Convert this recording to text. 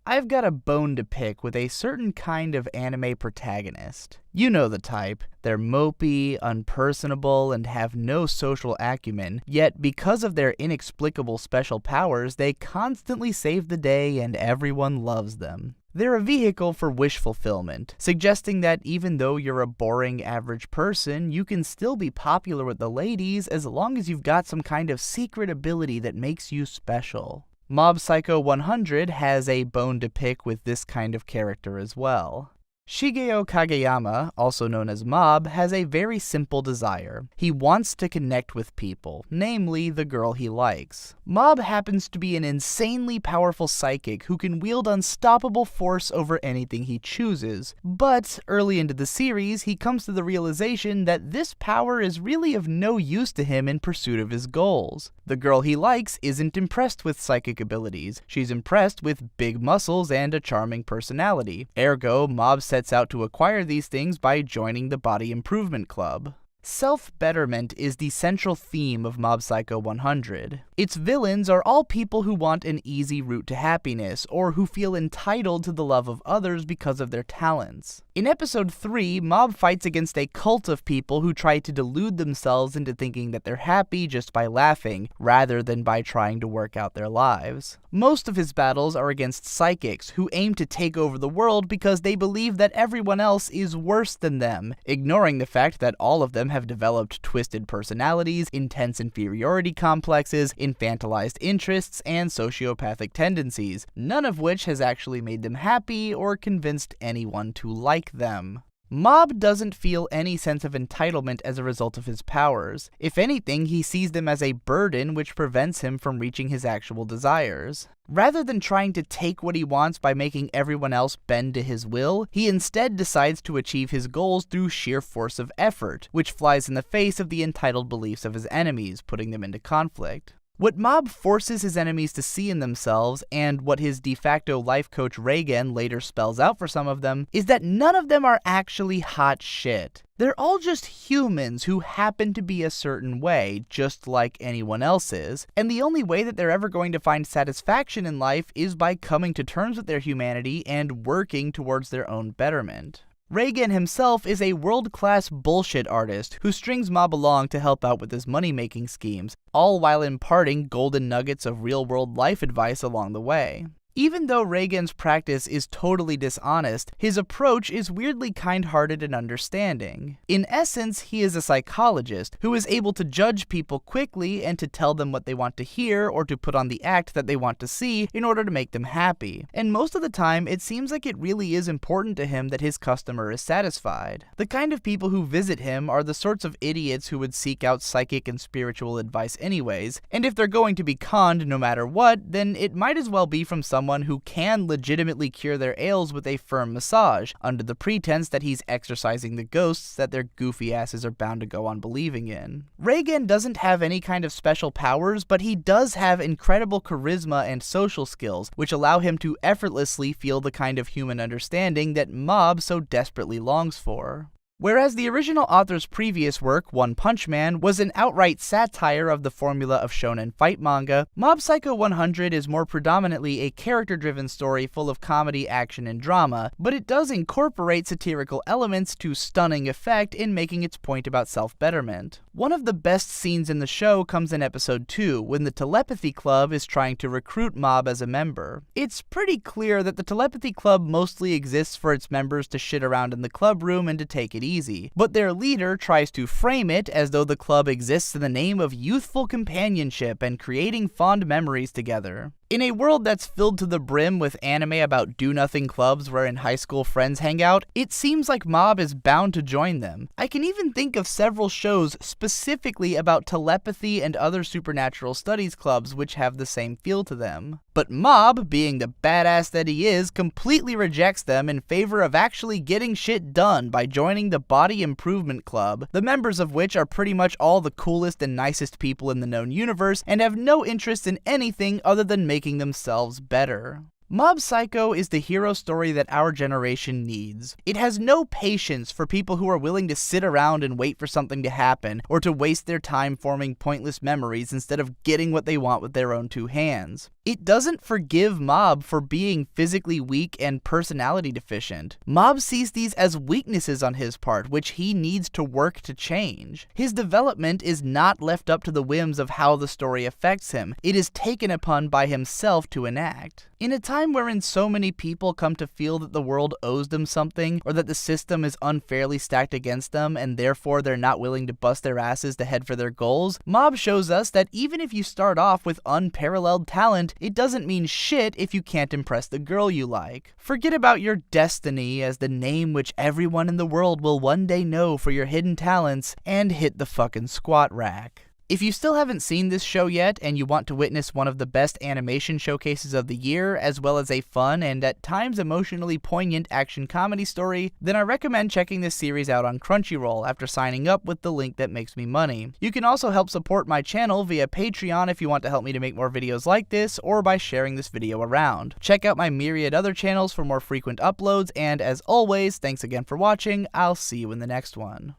I've got a bone to pick with a certain kind of anime protagonist. You know the type. They're mopey, unpersonable, and have no social acumen, yet because of their inexplicable special powers, they constantly save the day and everyone loves them. They're a vehicle for wish fulfillment, suggesting that even though you're a boring average person, you can still be popular with the ladies as long as you've got some kind of secret ability that makes you special. Mob Psycho 100 has a bone to pick with this kind of character as well. Shigeo Kageyama, also known as Mob, has a very simple desire. He wants to connect with people, namely the girl he likes. Mob happens to be an insanely powerful psychic who can wield unstoppable force over anything he chooses, but early into the series, he comes to the realization that this power is really of no use to him in pursuit of his goals. The girl he likes isn't impressed with psychic abilities. She's impressed with big muscles and a charming personality. Ergo, Mob sets out to acquire these things by joining the Body Improvement Club. Self-betterment is the central theme of Mob Psycho 100. Its villains are all people who want an easy route to happiness, or who feel entitled to the love of others because of their talents. In episode 3, Mob fights against a cult of people who try to delude themselves into thinking that they're happy just by laughing, rather than by trying to work out their lives. Most of his battles are against psychics, who aim to take over the world because they believe that everyone else is worse than them, ignoring the fact that all of them have developed twisted personalities, intense inferiority complexes, infantilized interests, and sociopathic tendencies, none of which has actually made them happy or convinced anyone to like them. Mob doesn't feel any sense of entitlement as a result of his powers. If anything, he sees them as a burden which prevents him from reaching his actual desires. Rather than trying to take what he wants by making everyone else bend to his will, he instead decides to achieve his goals through sheer force of effort, which flies in the face of the entitled beliefs of his enemies, putting them into conflict. What Mob forces his enemies to see in themselves, and what his de facto life coach Reigen later spells out for some of them, is that none of them are actually hot shit. They're all just humans who happen to be a certain way, just like anyone else is, and the only way that they're ever going to find satisfaction in life is by coming to terms with their humanity and working towards their own betterment. Reigen himself is a world-class bullshit artist who strings Mob along to help out with his money-making schemes, all while imparting golden nuggets of real-world life advice along the way. Even though Reigen's practice is totally dishonest, his approach is weirdly kind-hearted and understanding. In essence, he is a psychologist who is able to judge people quickly and to tell them what they want to hear or to put on the act that they want to see in order to make them happy. And most of the time, it seems like it really is important to him that his customer is satisfied. The kind of people who visit him are the sorts of idiots who would seek out psychic and spiritual advice anyways, and if they're going to be conned no matter what, then it might as well be from someone who can legitimately cure their ails with a firm massage, under the pretense that he's exorcising the ghosts that their goofy asses are bound to go on believing in. Reigen doesn't have any kind of special powers, but he does have incredible charisma and social skills, which allow him to effortlessly feel the kind of human understanding that Mob so desperately longs for. Whereas the original author's previous work, One Punch Man, was an outright satire of the formula of shonen fight manga, Mob Psycho 100 is more predominantly a character-driven story full of comedy, action, and drama, but it does incorporate satirical elements to stunning effect in making its point about self-betterment. One of the best scenes in the show comes in episode 2, when the Telepathy Club is trying to recruit Mob as a member. It's pretty clear that the Telepathy Club mostly exists for its members to shit around in the club room and to take it easy, but their leader tries to frame it as though the club exists in the name of youthful companionship and creating fond memories together. In a world that's filled to the brim with anime about do-nothing clubs wherein high school friends hang out, it seems like Mob is bound to join them. I can even think of several shows specifically about telepathy and other supernatural studies clubs which have the same feel to them. But Mob, being the badass that he is, completely rejects them in favor of actually getting shit done by joining the Body Improvement Club, the members of which are pretty much all the coolest and nicest people in the known universe and have no interest in anything other than making themselves better. Mob Psycho is the hero story that our generation needs. It has no patience for people who are willing to sit around and wait for something to happen, or to waste their time forming pointless memories instead of getting what they want with their own two hands. It doesn't forgive Mob for being physically weak and personality deficient. Mob sees these as weaknesses on his part, which he needs to work to change. His development is not left up to the whims of how the story affects him. It is taken upon by himself to enact. In a time wherein so many people come to feel that the world owes them something, or that the system is unfairly stacked against them, and therefore they're not willing to bust their asses to head for their goals, Mob shows us that even if you start off with unparalleled talent, it doesn't mean shit if you can't impress the girl you like. Forget about your destiny as the name which everyone in the world will one day know for your hidden talents, and hit the fucking squat rack. If you still haven't seen this show yet, and you want to witness one of the best animation showcases of the year, as well as a fun and at times emotionally poignant action comedy story, then I recommend checking this series out on Crunchyroll after signing up with the link that makes me money. You can also help support my channel via Patreon if you want to help me to make more videos like this, or by sharing this video around. Check out my myriad other channels for more frequent uploads, and as always, thanks again for watching. I'll see you in the next one.